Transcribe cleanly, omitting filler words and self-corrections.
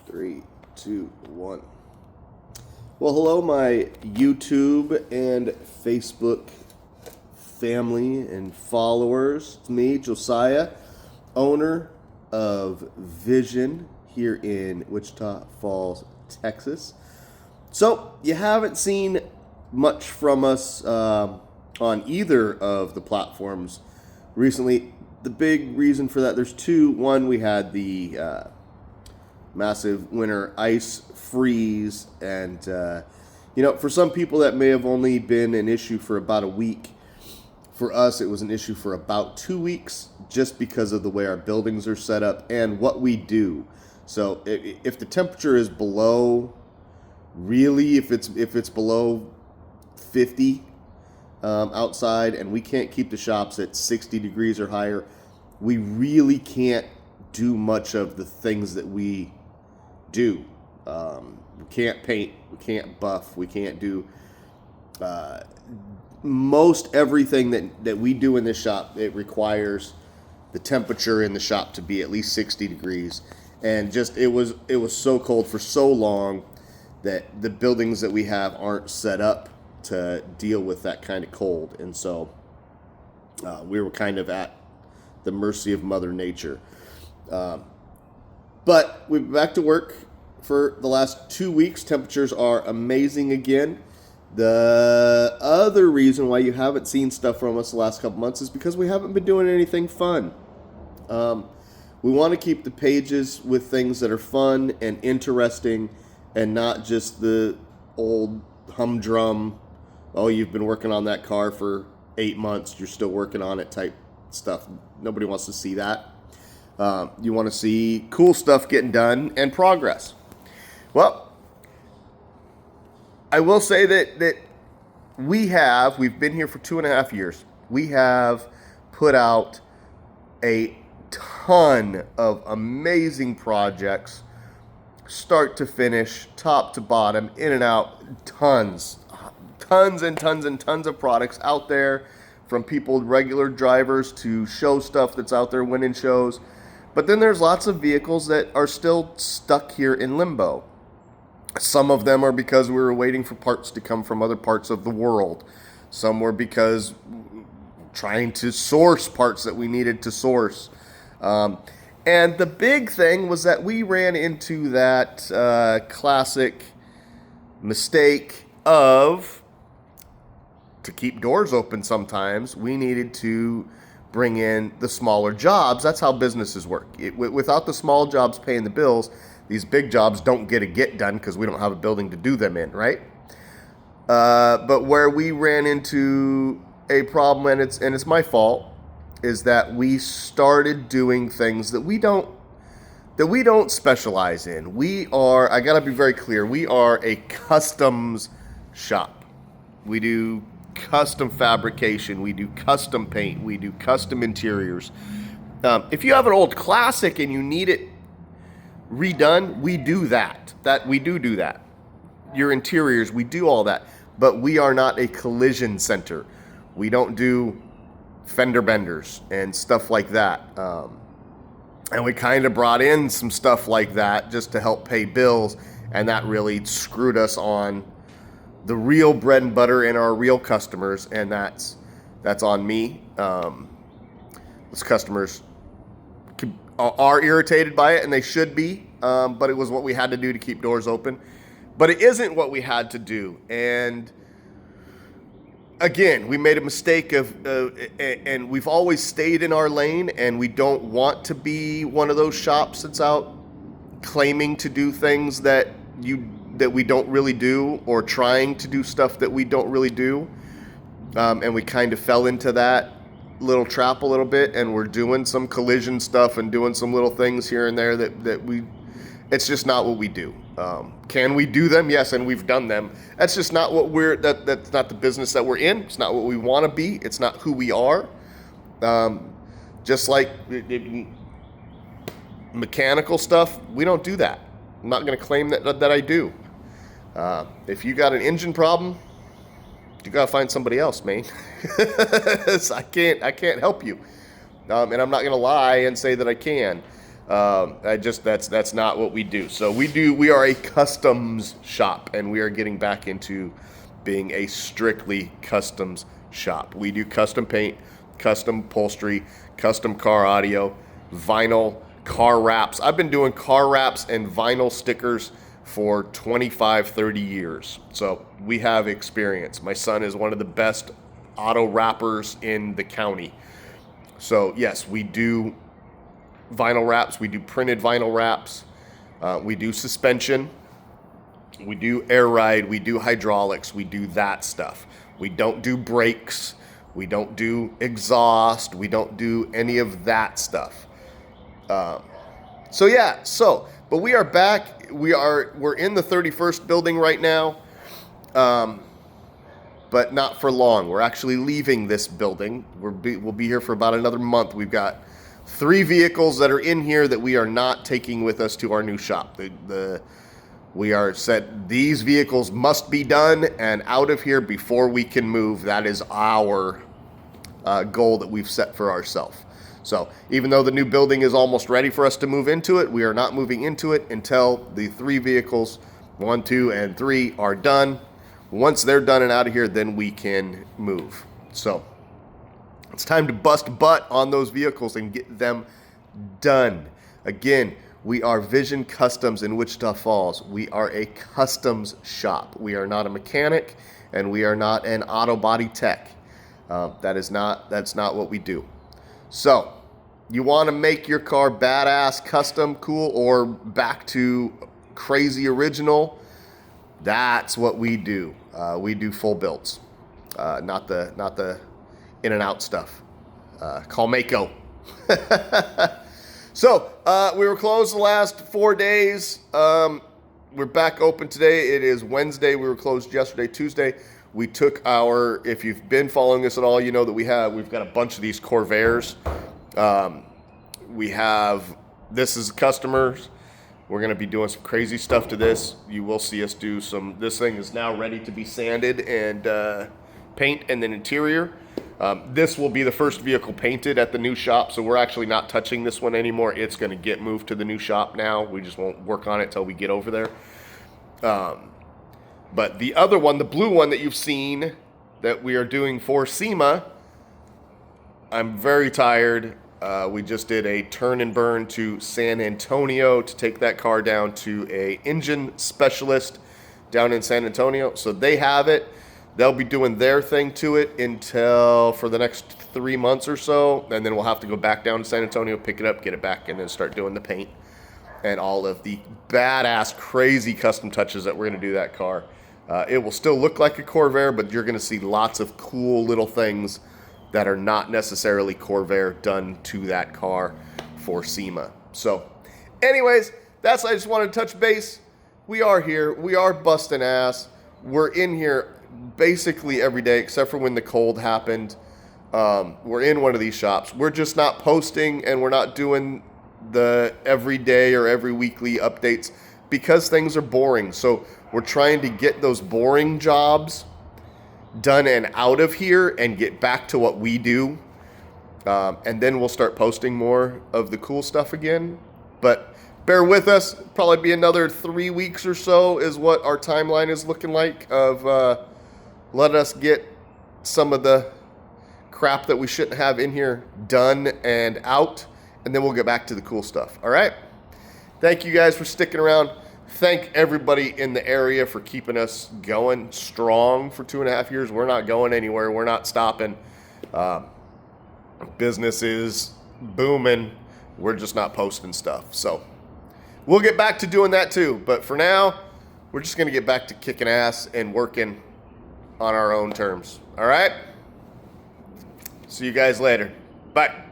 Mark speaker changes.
Speaker 1: Three, two, one. Well, hello, my YouTube and Facebook family and followers. It's me, Josiah, owner of Vision here in Wichita Falls, Texas. So, you haven't seen much from us on either of the platforms recently. The big reason for that, there's two. One, we had the massive winter ice freeze, and for some people that may have only been an issue for about a week. For us, it was an issue for about 2 weeks, just because of the way our buildings are set up and what we do. So if the temperature is below, really, if it's below 50 outside, and we can't keep the shops at 60 degrees or higher, we really can't do much of the things that we do. We can't paint, we can't buff, we can't do most everything that we do in this shop. It requires the temperature in the shop to be at least 60 degrees, and just it was so cold for so long that the buildings that we have aren't set up to deal with that kind of cold, and so we were kind of at the mercy of Mother Nature. But we're back to work for the last 2 weeks. Temperatures are amazing again. The other reason why you haven't seen stuff from us the last couple months is because we haven't been doing anything fun. We want to keep the pages with things that are fun and interesting, and not just the old humdrum, oh, you've been working on that car for 8 months, you're still working on it type stuff. Nobody wants to see that. You want to see cool stuff getting done and progress. Well, I will say that we've been here for 2.5 years. We have put out a ton of amazing projects, start to finish, top to bottom, in and out, tons and tons of products out there, from people, regular drivers, to show stuff that's out there winning shows. But then there's lots of vehicles that are still stuck here in limbo. Some of them are because we were waiting for parts to come from other parts of the world. Some were because trying to source parts that we needed to source. And the big thing was that we ran into that classic mistake of, to keep doors open sometimes, we needed to bring in the smaller jobs. That's how businesses work. Without the small jobs paying the bills, these big jobs don't get done because we don't have a building to do them in, right? But where we ran into a problem, and it's my fault, is that we started doing things that we don't specialize in. I gotta be very clear, we are a customs shop. We do custom fabrication, we do custom paint, we do custom interiors. If you have an old classic and you need it redone, we do that. We do that. Your interiors, we do all that. But we are not a collision center. We don't do fender benders and stuff like that. And we kind of brought in some stuff like that just to help pay bills, and that really screwed us on the real bread and butter and our real customers, and that's on me. Those customers are irritated by it, and they should be, but it was what we had to do to keep doors open. But it isn't what we had to do, and again, we made a mistake and we've always stayed in our lane, and we don't want to be one of those shops that's out claiming to do things that we don't really do, or trying to do stuff that we don't really do. And we kind of fell into that little trap a little bit, and we're doing some collision stuff and doing some little things here and there that it's just not what we do. Can we do them? Yes, and we've done them. That's just not what that's not the business that we're in. It's not what we want to be. It's not who we are. Just like mechanical stuff, we don't do that. I'm not going to claim that I do. If you got an engine problem, you gotta find somebody else, man. I can't help you, and I'm not gonna lie and say that I can. That's not what we do. So we are a customs shop, and we are getting back into being a strictly customs shop. We do custom paint, custom upholstery, custom car audio, vinyl, car wraps. I've been doing car wraps and vinyl stickers for 25, 30 years. So we have experience. My son is one of the best auto wrappers in the county. So yes, we do vinyl wraps. We do printed vinyl wraps. We do suspension. We do air ride. We do hydraulics. We do that stuff. We don't do brakes. We don't do exhaust. We don't do any of that stuff. But we are back. We're in the 31st building right now, but not for long. We're actually leaving this building. We'll be here for about another month. We've got 3 vehicles that are in here that we are not taking with us to our new shop. We are said these vehicles must be done and out of here before we can move. That is our goal that we've set for ourselves. So even though the new building is almost ready for us to move into it, we are not moving into it until the 3 vehicles, 1, 2, and 3, are done. Once they're done and out of here, then we can move. So it's time to bust butt on those vehicles and get them done. Again, we are Vision Customs in Wichita Falls. We are a customs shop. We are not a mechanic, and we are not an auto body tech. That's not what we do. So, you want to make your car badass, custom, cool, or back to crazy original? That's what we do. We do full builds, not the in and out stuff. Call Mako. So we were closed the last 4 days. We're back open today. It is Wednesday. We were closed yesterday, Tuesday. We took if you've been following us at all, you know that we've got a bunch of these Corvairs. This is customers. We're going to be doing some crazy stuff to this. You will see us do this thing is now ready to be sanded and paint and then interior. This will be the first vehicle painted at the new shop, so we're actually not touching this one anymore. It's going to get moved to the new shop now. We just won't work on it till we get over there. But the other one, the blue one that you've seen that we are doing for SEMA, I'm very tired. We just did a turn and burn to San Antonio to take that car down to a engine specialist down in San Antonio. So they have it. They'll be doing their thing to it for the next 3 months or so. And then we'll have to go back down to San Antonio, pick it up, get it back, and then start doing the paint and all of the badass, crazy custom touches that we're going to do that car. It will still look like a Corvair, but you're going to see lots of cool little things that are not necessarily Corvair done to that car for SEMA. So, anyways, I just wanted to touch base. We are here. We are busting ass. We're in here basically every day, except for when the cold happened. We're in one of these shops. We're just not posting, and we're not doing the every day or every weekly updates because things are boring. So we're trying to get those boring jobs done and out of here and get back to what we do. And then we'll start posting more of the cool stuff again. But bear with us. Probably be another 3 weeks or so is what our timeline is looking like of let us get some of the crap that we shouldn't have in here done and out. And then we'll get back to the cool stuff. All right? Thank you guys for sticking around. Thank everybody in the area for keeping us going strong for 2.5 years. We're not going anywhere. We're not stopping. Business is booming. We're just not posting stuff. So we'll get back to doing that too. But for now, we're just going to get back to kicking ass and working on our own terms. All right? See you guys later. Bye.